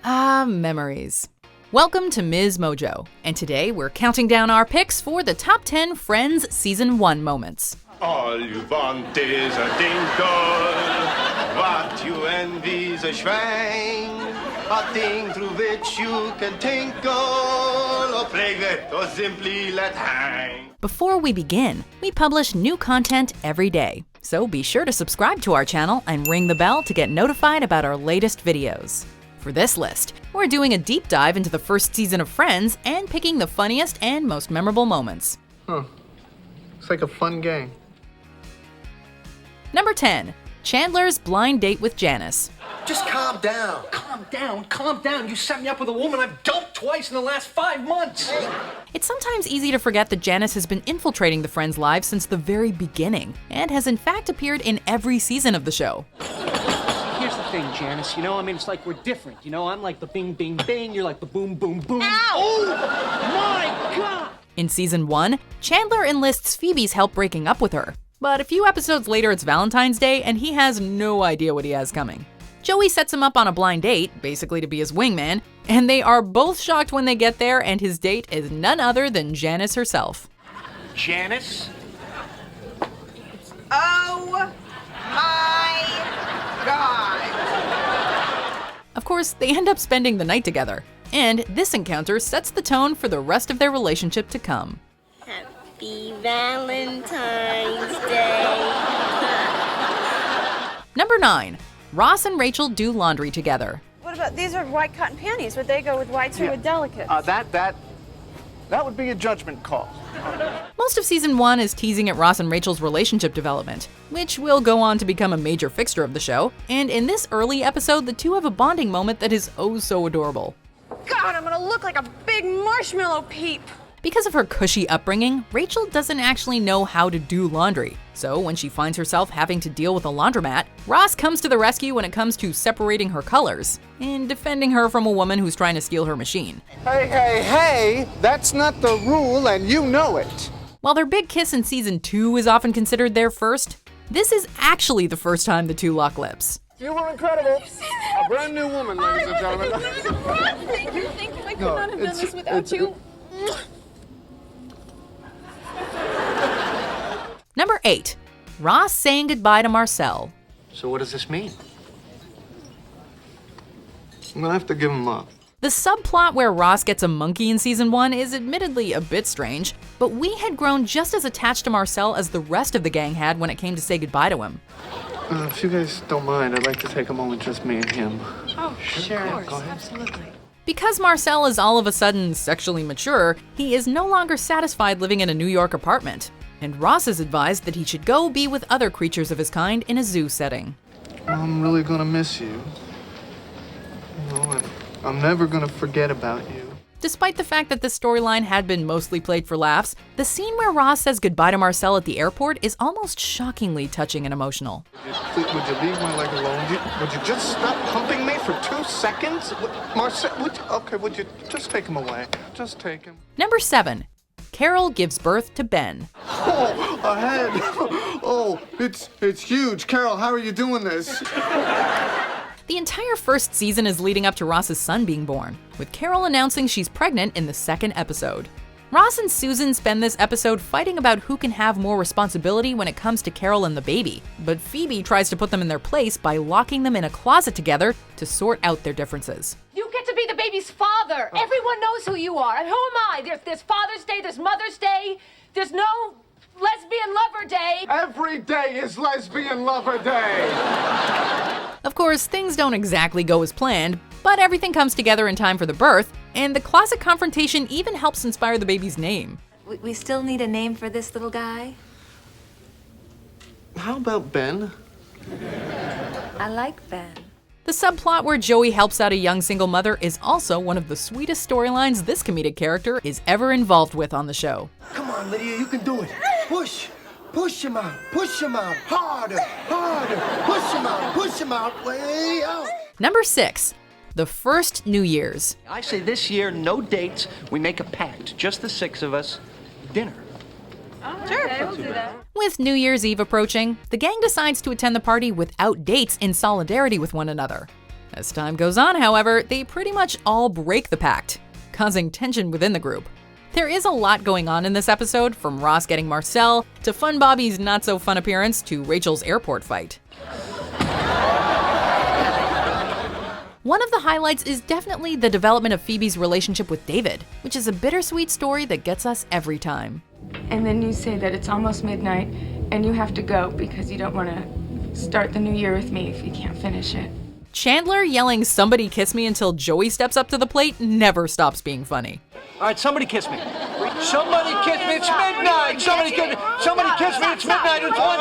Ah, memories. Welcome to MsMojo, and today we're counting down our picks for the top 10 Friends Season 1 moments. All you want is a dingle, what you envy's a schwein, a thing through which you can tinkle, or play with, or simply let hang. Before we begin, we publish new content every day, so be sure to subscribe to our channel and ring the bell to get notified about our latest videos. For this list, we're doing a deep dive into the first season of Friends and picking the funniest and most memorable moments. It's like a fun game. Number 10. Chandler's blind date with Janice. Just calm down. Calm down. You set me up with a woman I've dumped twice in the last 5 months. It's sometimes easy to forget that Janice has been infiltrating the Friends' lives since the very beginning, and has in fact appeared in every season of the show. Here's the thing, Janice, it's like we're different. I'm like the bing, bing, bing, you're like the boom, boom, boom. Ow! Oh, my God! In Season 1, Chandler enlists Phoebe's help breaking up with her. But a few episodes later, it's Valentine's Day, and he has no idea what he has coming. Joey sets him up on a blind date, basically to be his wingman, and they are both shocked when they get there, and his date is none other than Janice herself. Janice? Oh my God! Of course, they end up spending the night together, and this encounter sets the tone for the rest of their relationship to come. Happy Valentine's Day. Number 9. Ross and Rachel do laundry together. What about, these are white cotton panties. Would they go with whites or with delicates? That would be a judgment call. Most of Season 1 is teasing at Ross and Rachel's relationship development, which will go on to become a major fixture of the show, and in this early episode, the two have a bonding moment that is oh so adorable. God, I'm gonna look like a big marshmallow peep. Because of her cushy upbringing, Rachel doesn't actually know how to do laundry. So when she finds herself having to deal with a laundromat, Ross comes to the rescue when it comes to separating her colors and defending her from a woman who's trying to steal her machine. Hey, that's not the rule and you know it. While their big kiss in Season 2 is often considered their first, this is actually the first time the two lock lips. You were incredible. A brand new woman, ladies and gentlemen. Thank you. I could not have done this without you. Number 8. Ross saying goodbye to Marcel. So what does this mean? I'm gonna have to give him up. The subplot where Ross gets a monkey in Season 1 is admittedly a bit strange, but we had grown just as attached to Marcel as the rest of the gang had when it came to say goodbye to him. If you guys don't mind, I'd like to take a moment, just me and him. Oh, sure. Of course, Go ahead. absolutely. Because Marcel is all of a sudden sexually mature, he is no longer satisfied living in a New York apartment. And Ross is advised that he should go be with other creatures of his kind in a zoo setting. I'm really gonna miss you. And I'm never gonna forget about you. Despite the fact that this storyline had been mostly played for laughs, the scene where Ross says goodbye to Marcel at the airport is almost shockingly touching and emotional. Would you leave my leg alone? Would you just stop pumping me for 2 seconds? Marcel, would you just take him away? Just take him. Number 7. Carol gives birth to Ben. Oh, a head. Oh, it's huge. Carol, how are you doing this? The entire first season is leading up to Ross's son being born, with Carol announcing she's pregnant in the second episode. Ross and Susan spend this episode fighting about who can have more responsibility when it comes to Carol and the baby, but Phoebe tries to put them in their place by locking them in a closet together to sort out their differences. You get to be the baby's father. Everyone knows who you are. And who am I? There's Father's Day, there's Mother's Day, there's no Lesbian Lover Day. Every day is Lesbian Lover Day. Of course, things don't exactly go as planned, but everything comes together in time for the birth, and the classic confrontation even helps inspire the baby's name. We still need a name for this little guy? How about Ben? I like Ben. The subplot where Joey helps out a young single mother is also one of the sweetest storylines this comedic character is ever involved with on the show. Come on, Lydia, you can do it. Push him out, harder, push him out, way out. Number 6. The first New Year's. I say this year, no dates. We make a pact, just the 6 of us. Dinner. Sure, we'll do that. With New Year's Eve approaching, the gang decides to attend the party without dates in solidarity with one another. As time goes on, however, they pretty much all break the pact, causing tension within the group. There is a lot going on in this episode, from Ross getting Marcel, to Fun Bobby's not-so-fun appearance, to Rachel's airport fight. One of the highlights is definitely the development of Phoebe's relationship with David, which is a bittersweet story that gets us every time. And then you say that it's almost midnight and you have to go because you don't want to start the new year with me if you can't finish it. Chandler yelling "somebody kiss me" until Joey steps up to the plate never stops being funny. All right, somebody kiss me. Somebody kiss me, it's midnight! Somebody kiss me, it's midnight! It's one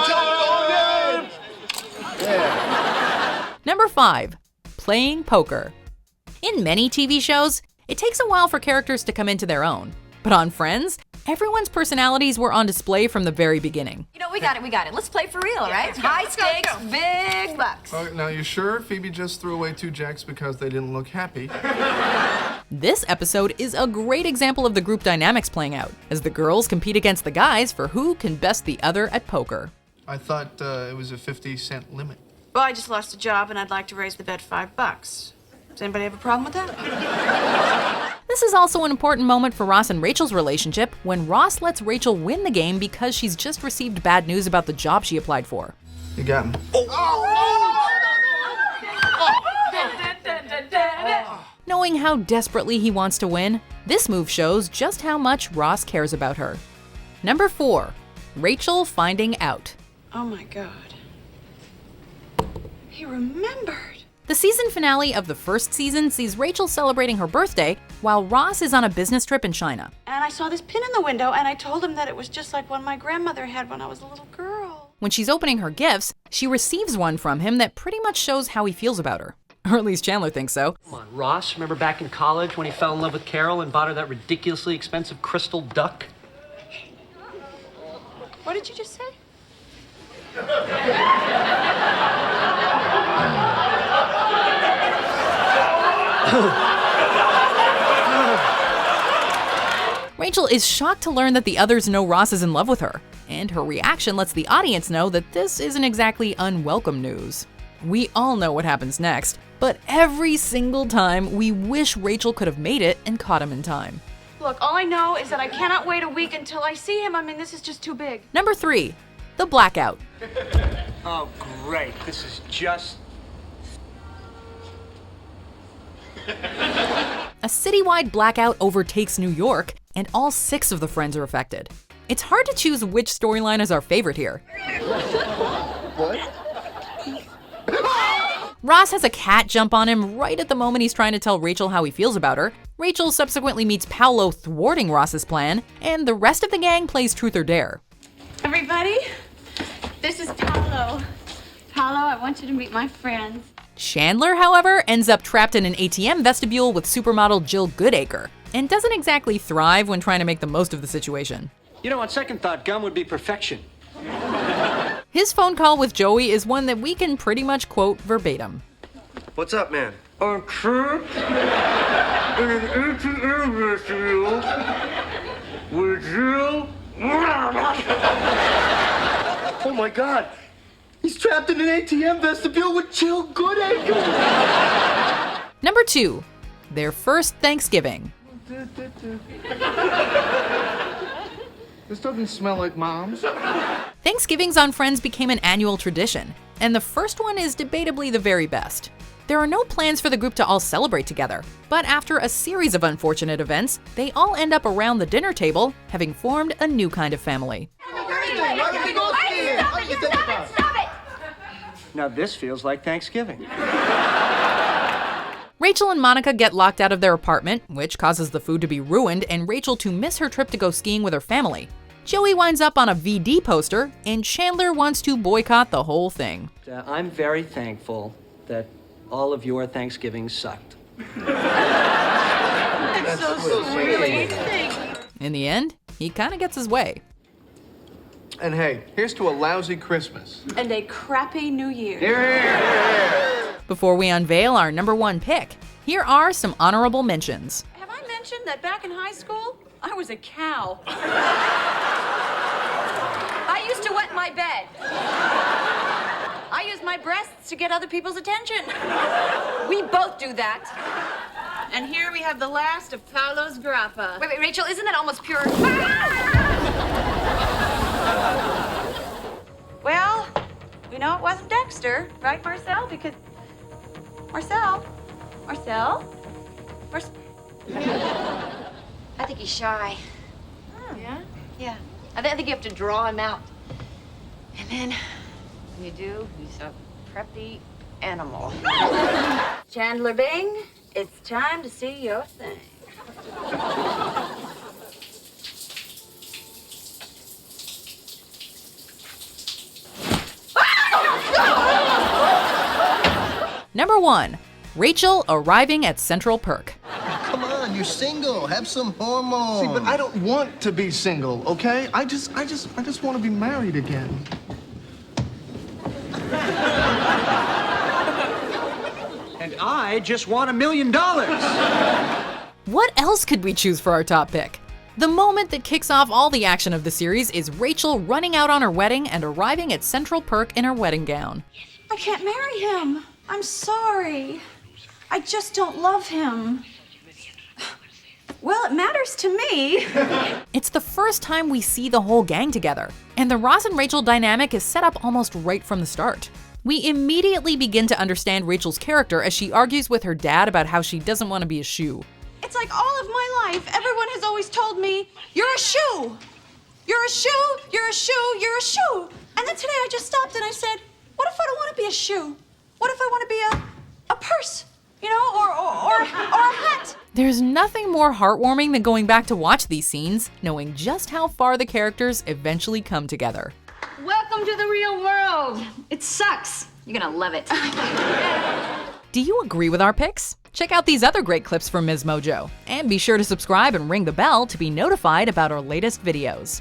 time! Number 5. Playing poker. In many TV shows, it takes a while for characters to come into their own. But on Friends, everyone's personalities were on display from the very beginning. You know, we got it. Let's play for real, right? High stakes, big bucks. Now, you sure Phoebe just threw away 2 jacks because they didn't look happy? This episode is a great example of the group dynamics playing out, as the girls compete against the guys for who can best the other at poker. I thought it was a 50-cent limit. Well, I just lost a job and I'd like to raise the bet $5. Does anybody have a problem with that? This is also an important moment for Ross and Rachel's relationship, when Ross lets Rachel win the game because she's just received bad news about the job she applied for. You got me. Knowing how desperately he wants to win, this move shows just how much Ross cares about her. Number 4. Rachel finding out. Oh my God. He remembered. The season finale of the first season sees Rachel celebrating her birthday while Ross is on a business trip in China. And I saw this pin in the window and I told him that it was just like one my grandmother had when I was a little girl. When she's opening her gifts, she receives one from him that pretty much shows how he feels about her. Or at least Chandler thinks so. Come on, Ross, remember back in college when he fell in love with Carol and bought her that ridiculously expensive crystal duck? What did you just say? Rachel is shocked to learn that the others know Ross is in love with her, and her reaction lets the audience know that this isn't exactly unwelcome news. We all know what happens next, but every single time we wish Rachel could have made it and caught him in time. Look, all I know is that I cannot wait a week until I see him. I mean, this is just too big. Number 3. The Blackout. Oh, great. This is just... A citywide blackout overtakes New York, and all 6 of the friends are affected. It's hard to choose which storyline is our favorite here. What? Ross has a cat jump on him right at the moment he's trying to tell Rachel how he feels about her. Rachel subsequently meets Paolo thwarting Ross's plan, and the rest of the gang plays Truth or Dare. Everybody, this is Paolo. Paolo, I want you to meet my friends. Chandler, however, ends up trapped in an ATM vestibule with supermodel Jill Goodacre, and doesn't exactly thrive when trying to make the most of the situation. You know, on second thought, gum would be perfection. His phone call with Joey is one that we can pretty much quote verbatim. What's up, man? I'm trapped in an ATM vestibule with Jill. Oh my God! He's trapped in an ATM vestibule with Jill Goodacre! Number 2. Their first Thanksgiving. This doesn't smell like Mom's. Thanksgivings on Friends became an annual tradition, and the first one is debatably the very best. There are no plans for the group to all celebrate together, but after a series of unfortunate events, they all end up around the dinner table, having formed a new kind of family. Now this feels like Thanksgiving. Rachel and Monica get locked out of their apartment, which causes the food to be ruined and Rachel to miss her trip to go skiing with her family. Joey winds up on a VD poster, and Chandler wants to boycott the whole thing. I'm very thankful that all of your Thanksgivings sucked. That's so sweet. In the end, he kind of gets his way. And hey, here's to a lousy Christmas. And a crappy New Year. Before we unveil our number 1 pick, here are some honorable mentions. Have I mentioned that back in high school, I was a cow? I used to wet my bed. I used my breasts to get other people's attention. We both do that. And here we have the last of Paolo's grappa. Wait, Rachel, isn't that almost pure? Well, we know it wasn't Dexter, right, Marcel? Because Marcel. I think he's shy. Yeah? Yeah. I think you have to draw him out. And then, when you do, he's a preppy animal. Chandler Bing, it's time to see your thing. Number 1. Rachel arriving at Central Perk. Come on, you're single. Have some hormones. See, but I don't want to be single, okay? I just want to be married again. And I just want $1 million. What else could we choose for our top pick? The moment that kicks off all the action of the series is Rachel running out on her wedding and arriving at Central Perk in her wedding gown. I can't marry him. I'm sorry. I just don't love him. Well, it matters to me. It's the first time we see the whole gang together, and the Ross and Rachel dynamic is set up almost right from the start. We immediately begin to understand Rachel's character as she argues with her dad about how she doesn't want to be a shoe. It's like all of my life, everyone has always told me, you're a shoe. You're a shoe, you're a shoe, you're a shoe. And then today I just stopped and I said, what if I don't want to be a shoe? What if I want to be a purse, you know, or a hat? There's nothing more heartwarming than going back to watch these scenes, knowing just how far the characters eventually come together. Welcome to the real world. It sucks. You're gonna love it. Do you agree with our picks? Check out these other great clips from MsMojo, and be sure to subscribe and ring the bell to be notified about our latest videos.